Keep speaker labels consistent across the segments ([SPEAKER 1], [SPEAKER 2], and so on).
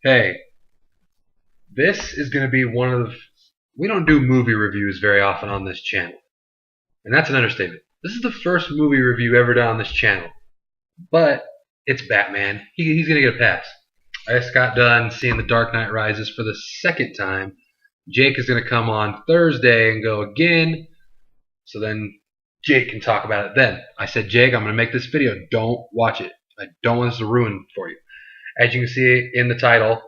[SPEAKER 1] Hey, this is going to be one of. We don't do movie reviews very often on this channel, and that's an understatement. This is the first movie review ever done on this channel, but it's Batman. He's going to get a pass. I just got done seeing The Dark Knight Rises for the second time. Jake is going to come on Thursday and go again, so then Jake can talk about it then. I said, Jake, I'm going to make this video. Don't watch it. I don't want this to ruin for you. As you can see in the title,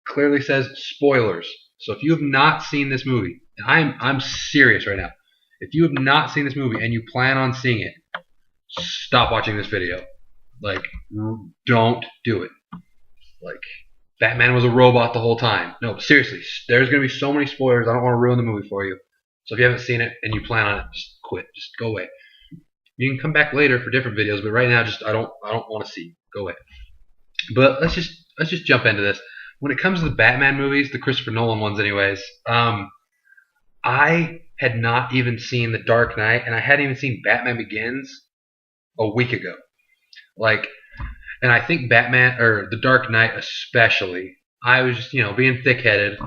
[SPEAKER 1] clearly says spoilers. So if you have not seen this movie, and I'm serious right now, if you have not seen this movie and you plan on seeing it, stop watching this video. Like, don't do it. Like, Batman was a robot the whole time. No, seriously, there's going to be so many spoilers. I don't want to ruin the movie for you. So if you haven't seen it and you plan on it, just quit. Just go away. You can come back later for different videos, but right now, just I don't want to see you. Go away. But let's just jump into this. When it comes to the Batman movies, the Christopher Nolan ones, anyways, I had not even seen The Dark Knight, and I hadn't even seen Batman Begins a week ago. Like, and I think Batman or The Dark Knight especially, I was just being thick-headed.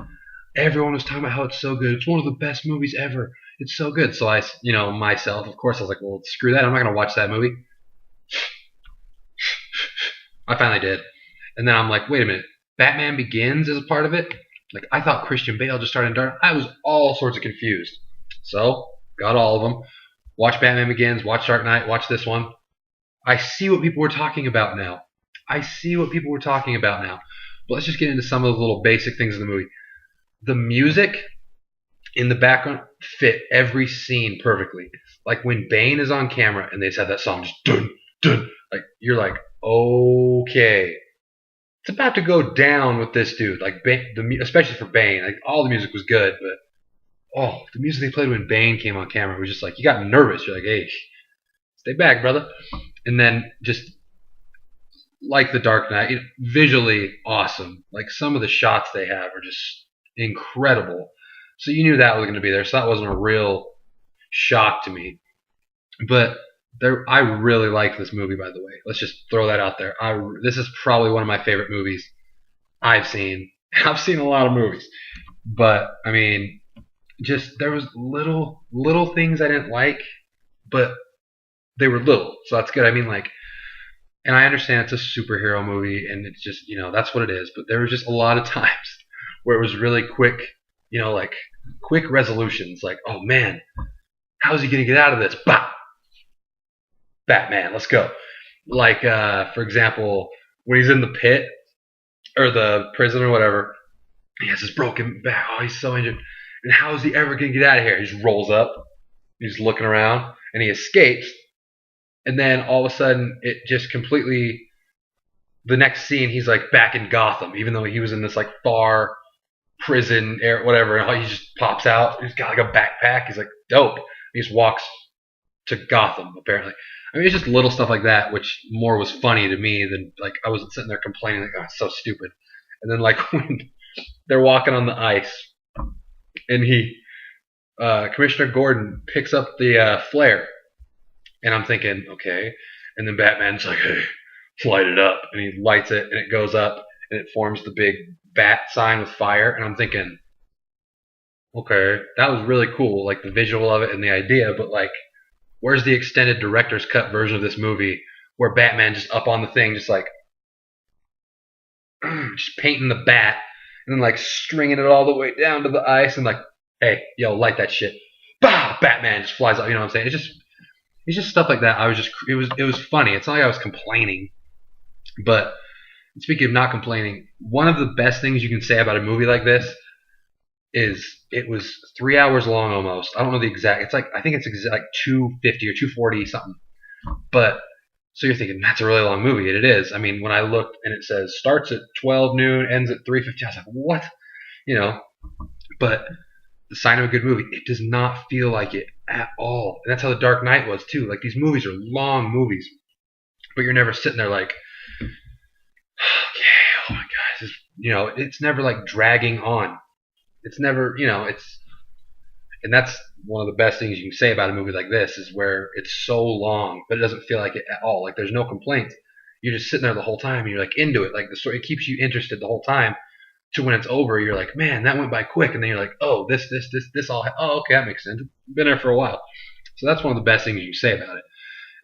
[SPEAKER 1] Everyone was talking about how it's so good. It's one of the best movies ever. It's so good. So I, myself, of course, I was like, well, screw that. I'm not gonna watch that movie. I finally did. And then I'm like, wait a minute. Batman Begins is a part of it? Like, I thought Christian Bale just started in Dark. I was all sorts of confused. So, got all of them. Watch Batman Begins, watch Dark Knight, watch this one. I see what people were talking about now. But let's just get into some of the little basic things in the movie. The music in the background fit every scene perfectly. Like when Bane is on camera and they just have that song, just dun, dun. Like, you're like, okay, it's about to go down with this dude. Like, especially for Bane, like all the music was good, but the music they played when Bane came on camera was just like, you got nervous. You're like, hey, stay back, brother. And then just like The Dark Knight, visually awesome. Like some of the shots they have are just incredible. So you knew that was going to be there. So that wasn't a real shock to me. But I really like this movie, by the way. Let's just throw that out there. This is probably one of my favorite movies I've seen. I've seen a lot of movies, but I mean, just there was little things I didn't like, but they were little, so that's good. I mean, like, and I understand it's a superhero movie, and it's just that's what it is. But there was just a lot of times where it was really quick, like quick resolutions. Like, oh man, how's he gonna get out of this? Bah! Batman, let's go. Like, for example, when he's in the pit or the prison or whatever, he has his broken back. Oh, he's so injured. And how is he ever going to get out of here? He just rolls up, he's looking around, and he escapes. And then all of a sudden, it just completely. The next scene, he's like back in Gotham, even though he was in this like far prison or whatever. And he just pops out. He's got like a backpack. He's like, dope. He just walks to Gotham, apparently. I mean, it's just little stuff like that, which more was funny to me than, like, I wasn't sitting there complaining, like, oh, it's so stupid. And then, like, when they're walking on the ice, and Commissioner Gordon picks up the flare, and I'm thinking, okay. And then Batman's like, hey, light it up. And he lights it, and it goes up, and it forms the big bat sign with fire. And I'm thinking, okay, that was really cool, like, the visual of it and the idea, but, like, where's the extended director's cut version of this movie where Batman just up on the thing, just like, just painting the bat and then like stringing it all the way down to the ice and like, hey, yo, light that shit. Bah! Batman just flies up. You know what I'm saying? It's just stuff like that. It was funny. It's not like I was complaining, but speaking of not complaining, one of the best things you can say about a movie like this is it was 3 hours long almost. I don't know the exact. It's like I think it's like 250 or 240 something. But so you're thinking that's a really long movie, and it is. I mean, when I looked and it says starts at 12 noon, ends at 3:50, I was like, what? But the sign of a good movie, it does not feel like it at all. And that's how The Dark Knight was too. Like these movies are long movies, but you're never sitting there like, okay, oh my god, it's never like dragging on. It's never, and that's one of the best things you can say about a movie like this is where it's so long, but it doesn't feel like it at all. Like there's no complaints. You're just sitting there the whole time, and you're like into it. Like the story, it keeps you interested the whole time. to when it's over, you're like, man, that went by quick, and then you're like, oh, this all. Oh, okay, that makes sense. Been there for a while, so that's one of the best things you can say about it.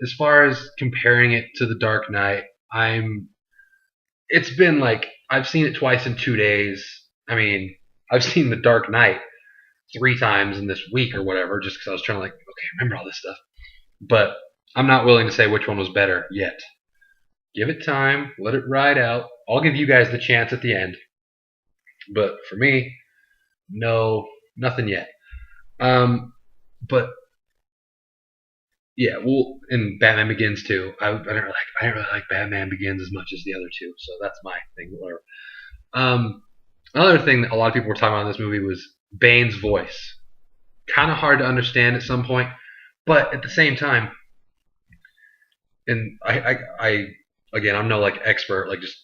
[SPEAKER 1] As far as comparing it to The Dark Knight, it's been like I've seen it twice in 2 days. I mean, I've seen The Dark Knight 3 times in this week or whatever, just because I was trying to like, okay, remember all this stuff. But I'm not willing to say which one was better yet. Give it time, let it ride out. I'll give you guys the chance at the end. But for me, no, nothing yet. But yeah, well, and Batman Begins too. I didn't really like Batman Begins as much as the other two, so that's my thing. Whatever. Another thing that a lot of people were talking about in this movie was Bane's voice. Kind of hard to understand at some point, but at the same time, and I again, I'm no like expert, like just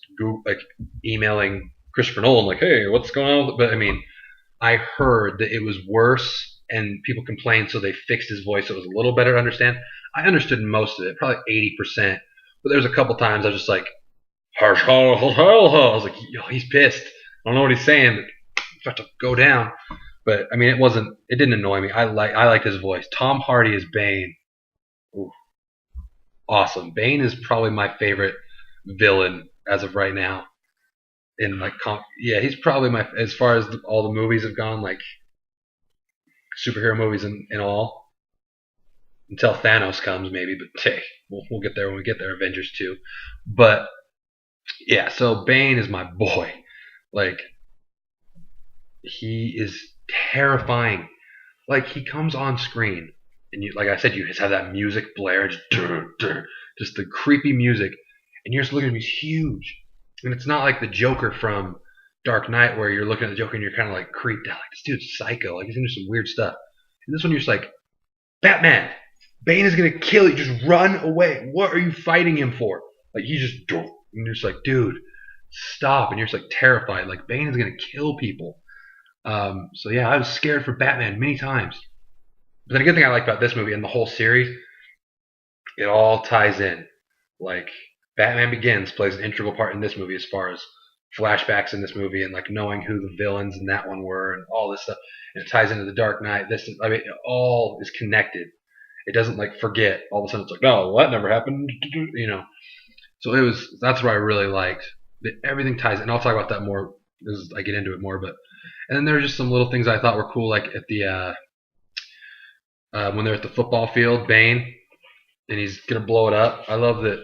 [SPEAKER 1] like emailing Christopher Nolan, like, hey, what's going on? But I mean, I heard that it was worse, and people complained, so they fixed his voice so it was a little better to understand. I understood most of it, probably 80%, but there was a couple times I was just like, I was like, yo, he's pissed. I don't know what he's saying, but he's about to go down. But I mean, it didn't annoy me. I liked his voice. Tom Hardy as Bane. Ooh, awesome. Bane is probably my favorite villain as of right now. In like, yeah, he's probably my, as far as all the movies have gone, like superhero movies and all. Until Thanos comes, maybe, but hey, we'll get there when we get there. Avengers 2. But yeah, so Bane is my boy. Like, he is terrifying. Like, he comes on screen, and you, like I said, you just have that music blare, just the creepy music, and you're just looking at him. He's huge, and it's not like the Joker from Dark Knight where you're looking at the Joker and you're kind of like creeped out, like this dude's psycho, like he's into some weird stuff. And this one, you're just like, Batman, Bane is gonna kill you. Just run away. What are you fighting him for? Like, he just, and you're just like, dude, stop. And you're just like terrified. Like, Bane is gonna kill people. So yeah, I was scared for Batman many times. But then a good thing I like about this movie and the whole series, it all ties in. Like, Batman Begins plays an integral part in this movie as far as flashbacks in this movie and like knowing who the villains in that one were and all this stuff. And it ties into The Dark Knight. I mean, it all is connected. It doesn't like forget. All of a sudden, it's like, no, well, that never happened. You know. So that's what I really liked. That everything ties, and I'll talk about that more as I get into it more. But and then there were just some little things I thought were cool, like at the when they're at the football field, Bane, and he's gonna blow it up. I love that.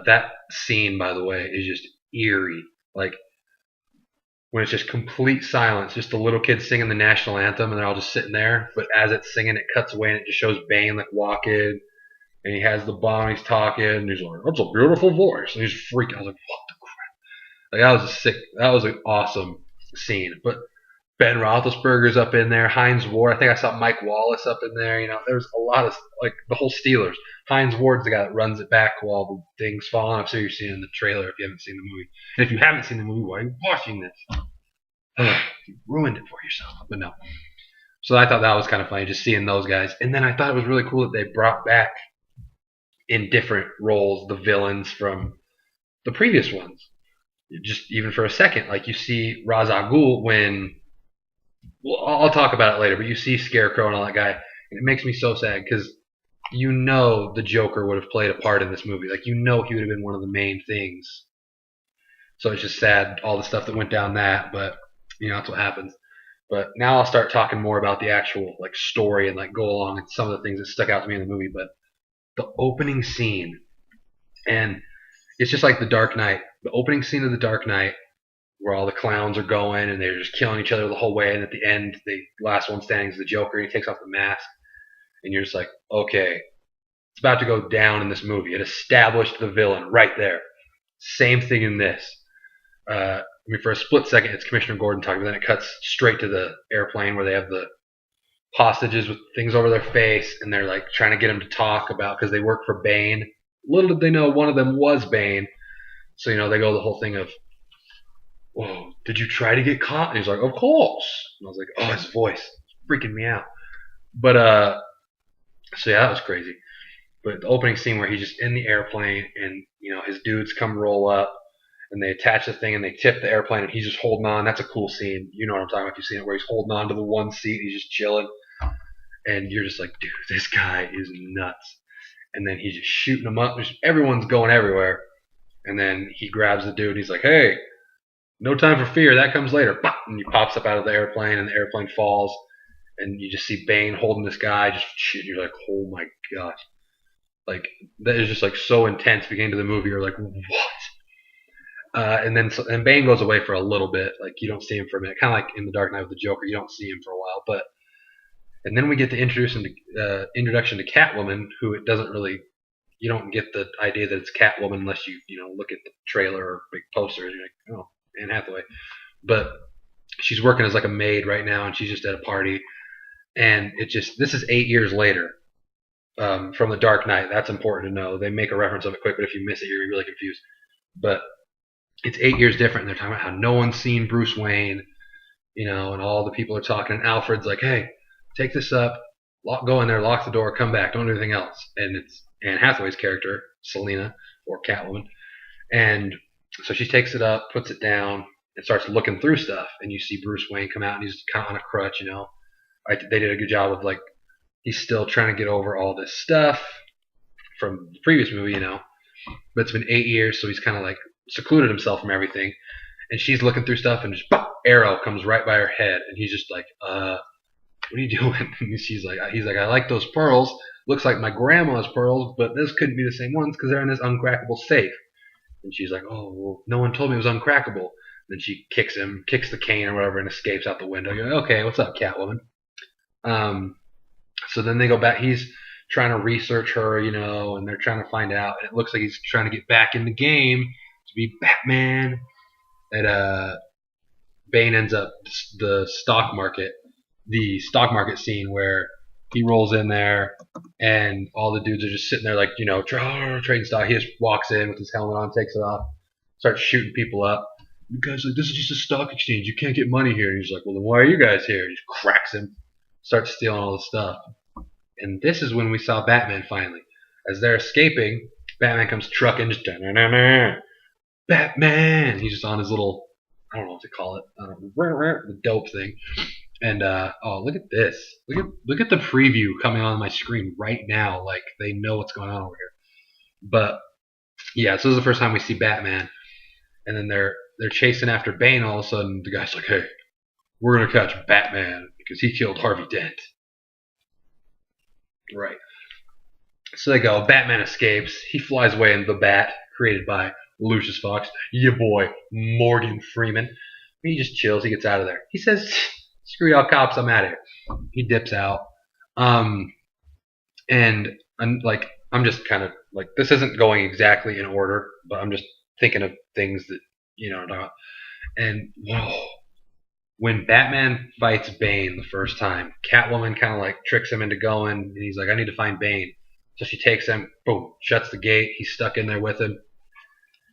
[SPEAKER 1] That scene, by the way, is just eerie. Like, when it's just complete silence, just the little kids singing the national anthem, and they're all just sitting there. But as it's singing, it cuts away, and it just shows Bane like walking, and he has the bomb, he's talking, and he's like, "That's a beautiful voice," and he's freaking. I was like, "What the crap?" Like, that was an awesome scene. But Ben Roethlisberger's up in there, Hines Ward. I think I saw Mike Wallace up in there. You know, there's a lot of like the whole Steelers. Hines Ward's the guy that runs it back while the thing's falling. I'm sure you've seen it in the trailer if you haven't seen the movie. And if you haven't seen the movie, why are you watching this? You ruined it for yourself. But no. So I thought that was kind of funny, just seeing those guys. And then I thought it was really cool that they brought back in different roles the villains from the previous ones. Just even for a second, like you see Ra's al Ghul when. Well, I'll talk about it later, but you see Scarecrow and all that guy, and it makes me so sad because you know the Joker would have played a part in this movie. Like, you know he would have been one of the main things. So it's just sad, all the stuff that went down that, but, you know, that's what happens. But now I'll start talking more about the actual, like, story and, like, go along and some of the things that stuck out to me in the movie. But the opening scene, and it's just like The Dark Knight. The opening scene of The Dark Knight, where all the clowns are going and they're just killing each other the whole way, and at the end, the last one standing is the Joker, and he takes off the mask, and you're just like, okay, it's about to go down in this movie. It established the villain right there. Same thing in this. I mean, for a split second, it's Commissioner Gordon talking, but then it cuts straight to the airplane where they have the hostages with things over their face, and they're like trying to get him to talk about, because they work for Bane. Little did they know one of them was Bane. So, you know, they go the whole thing of, whoa, did you try to get caught? And he's like, of course. And I was like, oh, his voice. It's freaking me out. But, so yeah, that was crazy. But the opening scene where he's just in the airplane and, you know, his dudes come roll up and they attach the thing and they tip the airplane and he's just holding on. That's a cool scene. You know what I'm talking about if you've seen it, where he's holding on to the one seat, he's just chilling, and you're just like, dude, this guy is nuts. And then he's just shooting them up. Everyone's going everywhere. And then he grabs the dude and he's like, hey, no time for fear. That comes later. And he pops up out of the airplane and the airplane falls. And you just see Bane holding this guy. Just shit. You're like, oh my gosh. Like, that is just like so intense beginning to the movie. You're like, what? And Bane goes away for a little bit. Like, you don't see him for a minute. Kind of like in The Dark Knight with the Joker. You don't see him for a while. And then we get the introduction to Catwoman, who it doesn't really, you don't get the idea that it's Catwoman unless you look at the trailer or big posters. You're like, oh, Anne Hathaway. But she's working as like a maid right now, and she's just at a party. And this is 8 years later from The Dark Knight. That's important to know. They make a reference of it quick, but if you miss it, you're really confused. But it's 8 years different, and they're talking about how no one's seen Bruce Wayne, and all the people are talking. And Alfred's like, hey, take this up, go in there, lock the door, come back, don't do anything else. And it's Anne Hathaway's character, Selina, or Catwoman. And so she takes it up, puts it down, and starts looking through stuff. And you see Bruce Wayne come out, and he's kind of on a crutch, They did a good job of, like, he's still trying to get over all this stuff from the previous movie, But it's been 8 years, so he's kind of, like, secluded himself from everything. And she's looking through stuff, and just, pop, arrow comes right by her head. And he's just like, what are you doing? And he's like, I like those pearls. Looks like my grandma's pearls, but this couldn't be the same ones because they're in this uncrackable safe. And she's like, oh, well, no one told me it was uncrackable. Then she kicks the cane or whatever, and escapes out the window. You're like, okay, what's up, Catwoman? So then they go back. He's trying to research her, and they're trying to find out. And it looks like he's trying to get back in the game to be Batman. And Bane ends up the stock market scene where he rolls in there and all the dudes are just sitting there like, trading stock. He just walks in with his helmet on, takes it off, starts shooting people up. The guy's like, this is just a stock exchange. You can't get money here. And he's like, well, then why are you guys here? And he just cracks him, starts stealing all the stuff. And this is when we saw Batman finally. As they're escaping, Batman comes trucking, just Batman. He's just on his little, I don't know what to call it, the dope thing. And look at this! Look at the preview coming on my screen right now. Like, they know what's going on over here. But yeah, so this is the first time we see Batman, and then they're chasing after Bane. All of a sudden, the guy's like, "Hey, we're gonna catch Batman because he killed Harvey Dent." Right. So they go. Batman escapes. He flies away in the Bat, created by Lucius Fox. Your boy Morgan Freeman. He just chills. He gets out of there. He says, screw y'all cops, I'm out of here. He dips out. And I'm just kind of like, this isn't going exactly in order, but I'm just thinking of things that, and whoa, when Batman fights Bane the first time, Catwoman kind of like tricks him into going, and he's like, I need to find Bane. So she takes him, boom, shuts the gate. He's stuck in there with him.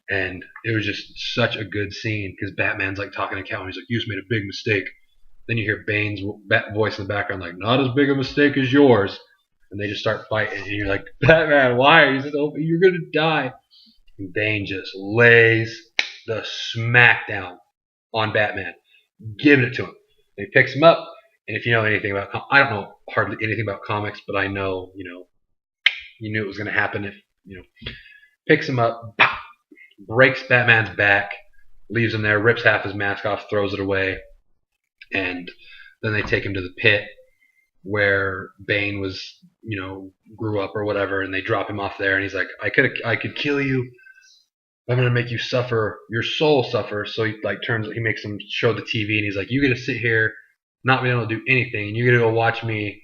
[SPEAKER 1] And it was just such a good scene because Batman's like talking to Catwoman. He's like, you just made a big mistake. Then you hear Bane's voice in the background, like, not as big a mistake as yours. And they just start fighting. And you're like, Batman, why? You're going to die. And Bane just lays the smackdown on Batman, giving it to him. And he picks him up. And if you know anything about, I don't know hardly anything about comics, but I know, you knew it was going to happen if, picks him up, breaks Batman's back, leaves him there, rips half his mask off, throws it away. And then they take him to the pit where Bane was, grew up or whatever, and they drop him off there. And he's like, I could kill you. I'm gonna make you suffer, your soul suffer. So he makes him show the TV, and he's like, you get to sit here, not being able to do anything, and you get to go watch me,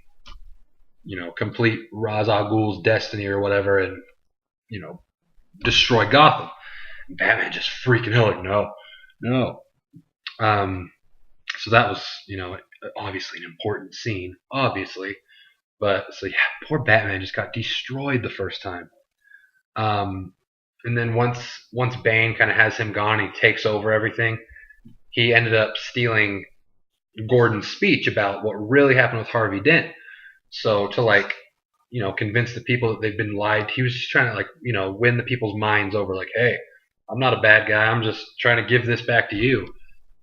[SPEAKER 1] complete Ra's al Ghul's destiny or whatever, and destroy Gotham. And Batman just freaking out, like, no. So that was, obviously an important scene, obviously. But, so yeah, poor Batman just got destroyed the first time. And then once Bane kind of has him gone, he takes over everything, he ended up stealing Gordon's speech about what really happened with Harvey Dent. So to, convince the people that they've been lied, he was just trying to, win the people's minds over, like, hey, I'm not a bad guy. I'm just trying to give this back to you.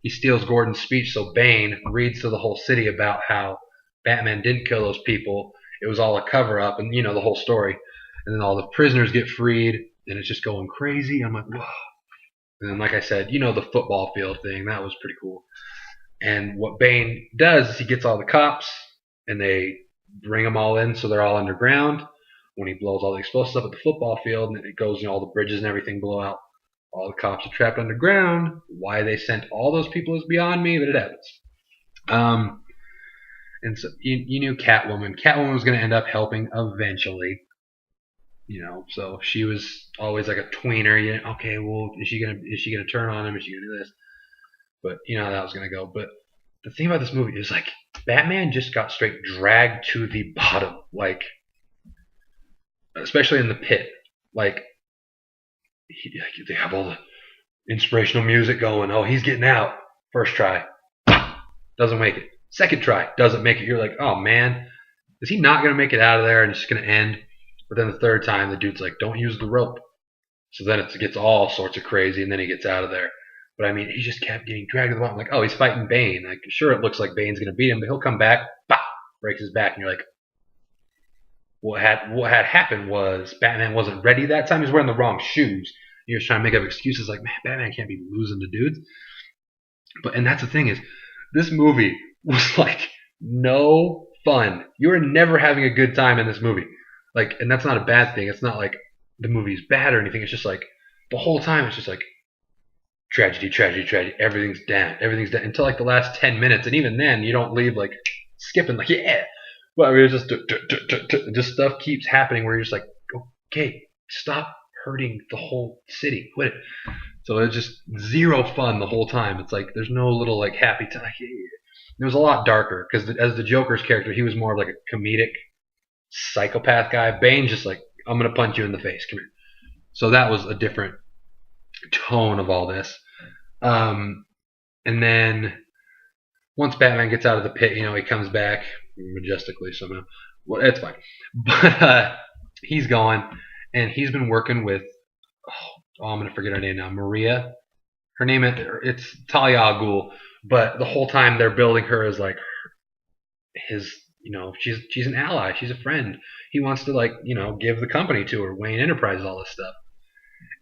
[SPEAKER 1] He steals Gordon's speech, so Bane reads to the whole city about how Batman didn't kill those people. It was all a cover up, and the whole story. And then all the prisoners get freed, and it's just going crazy. I'm like, whoa. And then, like I said, the football field thing, that was pretty cool. And what Bane does is he gets all the cops, and they bring them all in so they're all underground. When he blows all the explosives up at the football field, and it goes, all the bridges and everything blow out. All the cops are trapped underground. Why they sent all those people is beyond me, but it happens. And so you knew Catwoman. Catwoman was going to end up helping eventually. So she was always like a tweener. Okay, well, is she gonna turn on him? Is she gonna do this? But you know how that was gonna go. But the thing about this movie is like Batman just got straight dragged to the bottom, like especially in the pit. Like they have all the inspirational music going. Oh, he's getting out. First try, doesn't make it. Second try, doesn't make it. You're like, oh man, is he not gonna make it out of there and it's just gonna end? But then the third time, the dude's like, don't use the rope. So then it gets all sorts of crazy, and then he gets out of there. But I mean, he just kept getting dragged to the bottom. Like, oh, he's fighting Bane. Like, sure, it looks like Bane's gonna beat him, but he'll come back, bah, breaks his back, and you're like, what had happened was Batman wasn't ready that time. He was wearing the wrong shoes. He was trying to make up excuses like, man, Batman can't be losing to dudes. And that's the thing is, this movie was like no fun. You were never having a good time in this movie. Like, and that's not a bad thing. It's not like the movie's bad or anything. It's just like the whole time it's just like tragedy, tragedy, tragedy. Everything's down. Everything's down until like the last 10 minutes. And even then, you don't leave like skipping like, yeah. But I mean, it's just stuff keeps happening where you're just like, okay, stop hurting the whole city. Quit it. So it's just zero fun the whole time. It's like there's no little like happy time. It was a lot darker because as the Joker's character, he was more of like a comedic psychopath guy. Bane's just like, I'm gonna punch you in the face. Come here. So that was a different tone of all this. And then once Batman gets out of the pit, he comes back majestically somehow. Well, it's fine. But he's gone, and he's been working with. Oh, I'm gonna forget her name now. Maria. Her name it's Talia al Ghul. But the whole time they're building her as like his. She's an ally. She's a friend. He wants to give the company to her, Wayne Enterprises, all this stuff.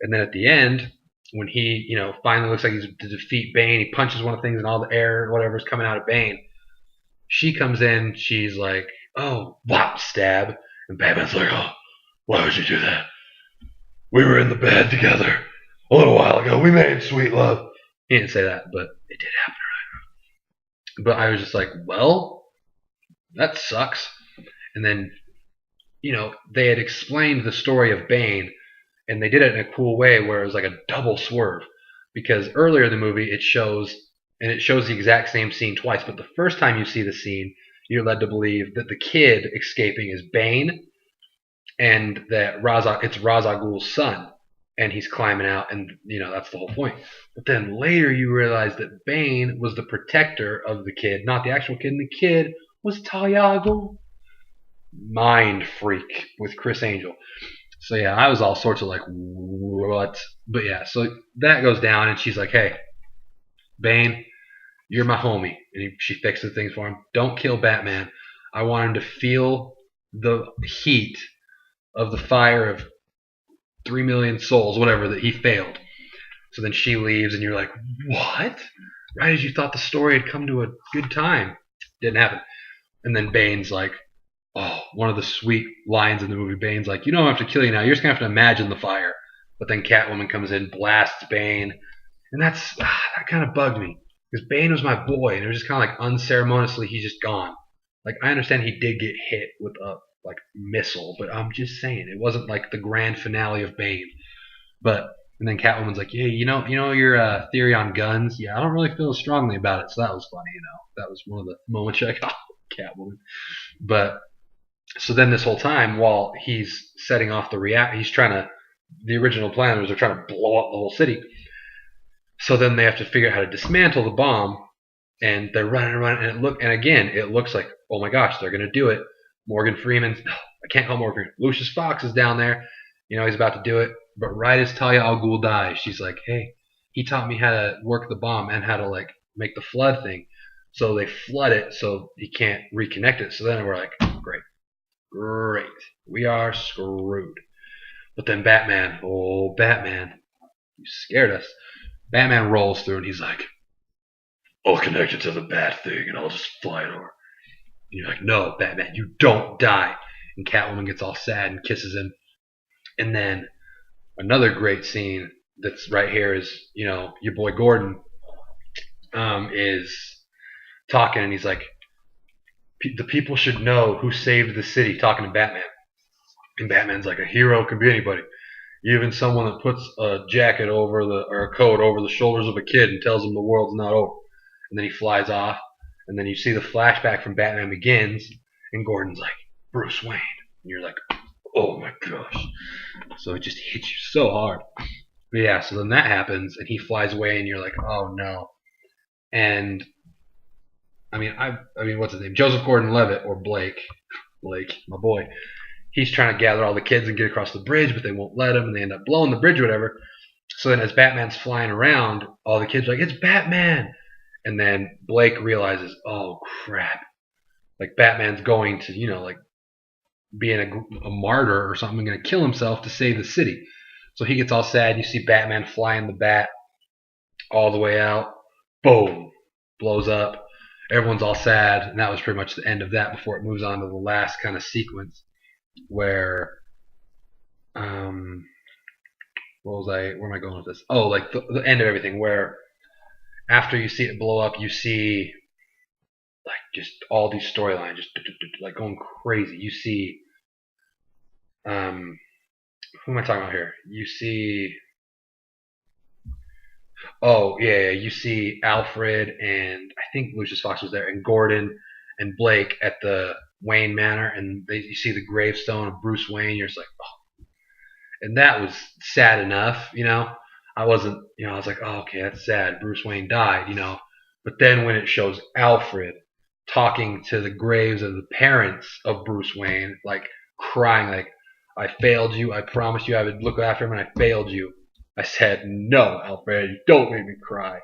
[SPEAKER 1] And then at the end, when he, finally looks like he's to defeat Bane, he punches one of the things and all the air, whatever's coming out of Bane. She comes in. She's like, oh, whop, stab. And Batman's like, oh, why would you do that? We were in the bed together a little while ago. We made sweet love. He didn't say that, but it did happen. But I was just like, well, that sucks. And then, they had explained the story of Bane, and they did it in a cool way where it was like a double swerve. Because earlier in the movie, it shows the exact same scene twice. But the first time you see the scene, you're led to believe that the kid escaping is Bane, and that it's Ra's al Ghul's son, and he's climbing out, and that's the whole point. But then later you realize that Bane was the protector of the kid, not the actual kid, and the kid was Talia al Ghul. Mind freak with Chris Angel. So yeah, I was all sorts of like, what? But yeah, so that goes down, and she's like, hey, Bane, you're my homie. And she fixes things for him. Don't kill Batman. I want him to feel the heat of the fire of 3 million souls, whatever, that he failed. So then she leaves, and you're like, what? Right as you thought the story had come to a good time. Didn't happen. And then Bane's like, oh, one of the sweet lines in the movie, Bane's like, you don't have to kill you now. You're just going to have to imagine the fire. But then Catwoman comes in, blasts Bane. And that kind of bugged me. Because Bane was my boy, and it was just kind of like unceremoniously, he's just gone. Like, I understand he did get hit with a missile, but I'm just saying, it wasn't like the grand finale of Bane. And then Catwoman's like, yeah, you know your theory on guns? Yeah, I don't really feel strongly about it, so that was funny, That was one of the moments you're like, oh, Catwoman. But, so then this whole time, while he's setting off the the original plan was they're trying to blow up the whole city. So then they have to figure out how to dismantle the bomb, and they're running, and again, it looks like, oh my gosh, they're going to do it. Morgan Freeman, I can't call Morgan Freeman. Lucius Fox is down there. He's about to do it. But right as Talia al Ghul dies, she's like, hey, he taught me how to work the bomb and how to like make the flood thing. So they flood it so he can't reconnect it. So then we're like, great, great, we are screwed. But then Batman, oh Batman, you scared us. Batman rolls through and he's like, I'll connect it to the bat thing and I'll just fly it over. And you're like, no, Batman, you don't die. And Catwoman gets all sad and kisses him. And then another great scene that's right here is, you know, your boy Gordon is talking and he's like, the people should know who saved the city, talking to Batman. And Batman's like, a hero can be anybody. Even someone that puts a jacket over or a coat over the shoulders of a kid and tells him the world's not over. And then he flies off. And then you see the flashback from Batman Begins, and Gordon's like, Bruce Wayne. And you're like, oh my gosh. So it just hits you so hard. But yeah, so then that happens, and he flies away, and you're like, oh no. And I mean, what's his name? Joseph Gordon-Levitt, or Blake, my boy. He's trying to gather all the kids and get across the bridge, but they won't let him, and they end up blowing the bridge or whatever. So then as Batman's flying around, all the kids are like, it's Batman! And then Blake realizes, oh crap. Like Batman's going to, you know, like being a martyr or something, going to kill himself to save the city. So he gets all sad. You see Batman flying the bat all the way out. Boom. Blows up. Everyone's all sad. And that was pretty much the end of that before it moves on to the last kind of sequence where where am I going with this? Oh, like the end of everything, where after you see it blow up, you see like just all these storylines just like going crazy. You see who am I talking about here? You see you see Alfred, and I think Lucius Fox was there, and Gordon and Blake at the Wayne Manor, and you see the gravestone of Bruce Wayne. You're just like, oh. And that was sad enough, you know. I wasn't, you know, I was like, oh, okay, that's sad. Bruce Wayne died, you know. But then when it shows Alfred talking to the graves of the parents of Bruce Wayne, like crying, like, I failed you. I promised you I would look after him, and I failed you. I said, no, Alfred, don't make me cry.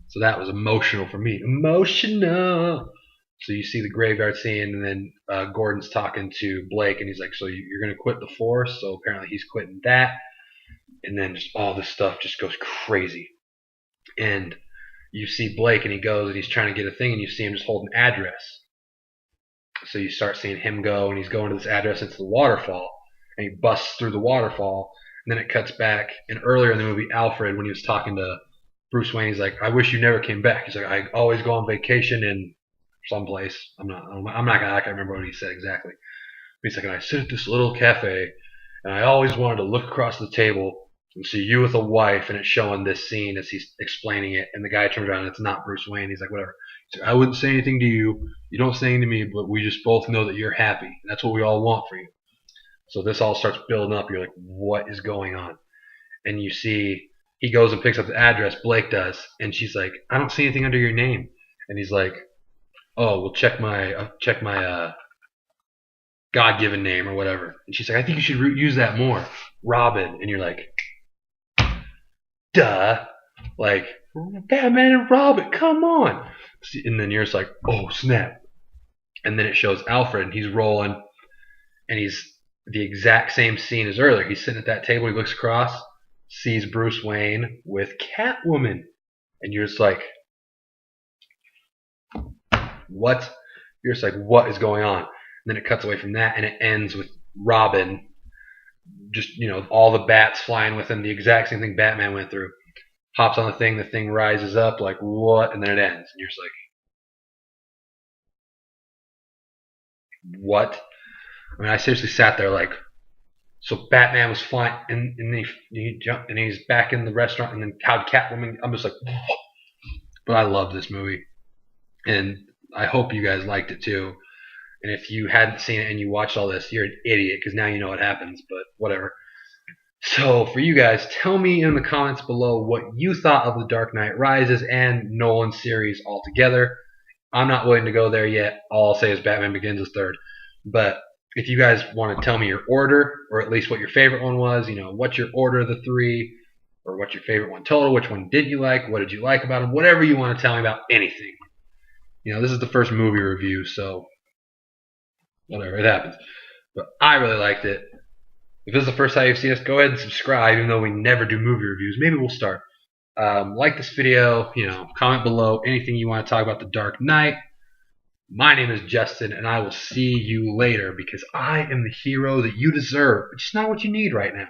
[SPEAKER 1] So that was emotional for me. Emotional. So you see the graveyard scene, and then Gordon's talking to Blake, and he's like, so you're going to quit the force? So apparently he's quitting that. And then just all this stuff just goes crazy. And you see Blake, and he goes, and he's trying to get a thing, and you see him just hold an address. So you start seeing him go, and he's going to this address into the waterfall, and he busts through the waterfall. And then it cuts back, and earlier in the movie, Alfred, when he was talking to Bruce Wayne, he's like, I wish you never came back. He's like, I always go on vacation in someplace. I'm not gonna, I can't remember what he said exactly. But he's like, and I sit at this little cafe, and I always wanted to look across the table and see you with a wife, and it's showing this scene as he's explaining it, and the guy turns around, and it's not Bruce Wayne. He's like, whatever. He's like, I wouldn't say anything to you. You don't say anything to me, but we just both know that you're happy. And that's what we all want for you. So this all starts building up. You're like, what is going on? And you see he goes and picks up the address, Blake does, and she's like, I don't see anything under your name. And he's like, oh, well, check my God-given name or whatever. And she's like, I think you should use that more, Robin. And you're like, duh, like Batman and Robin, come on. And then you're just like, oh snap. And then it shows Alfred, and he's rolling, and he's the exact same scene as earlier. He's sitting at that table, he looks across, sees Bruce Wayne with Catwoman, and you're just like, what? You're just like, what is going on? And then it cuts away from that, and it ends with Robin, just, you know, all the bats flying with him, the exact same thing Batman went through. Hops on the thing rises up, like, what? And then it ends, and you're just like, what? I mean, I seriously sat there like, so Batman was flying, and he jumped, and he's back in the restaurant, and then how Catwoman, I'm just like, whoa. But I love this movie, and I hope you guys liked it too. And if you hadn't seen it and you watched all this, you're an idiot, because now you know what happens, but whatever. So for you guys, tell me in the comments below what you thought of The Dark Knight Rises and Nolan's series altogether. I'm not willing to go there yet. All I'll say is Batman Begins is third. But if you guys want to tell me your order, or at least what your favorite one was, what's your order of the three, or what's your favorite one total, which one did you like, what did you like about them, whatever you want to tell me about anything. This is the first movie review, so whatever, it happens. But I really liked it. If this is the first time you've seen us, go ahead and subscribe, even though we never do movie reviews. Maybe we'll start. Like this video, comment below anything you want to talk about The Dark Knight. My name is Justin, and I will see you later, because I am the hero that you deserve, but just not what you need right now.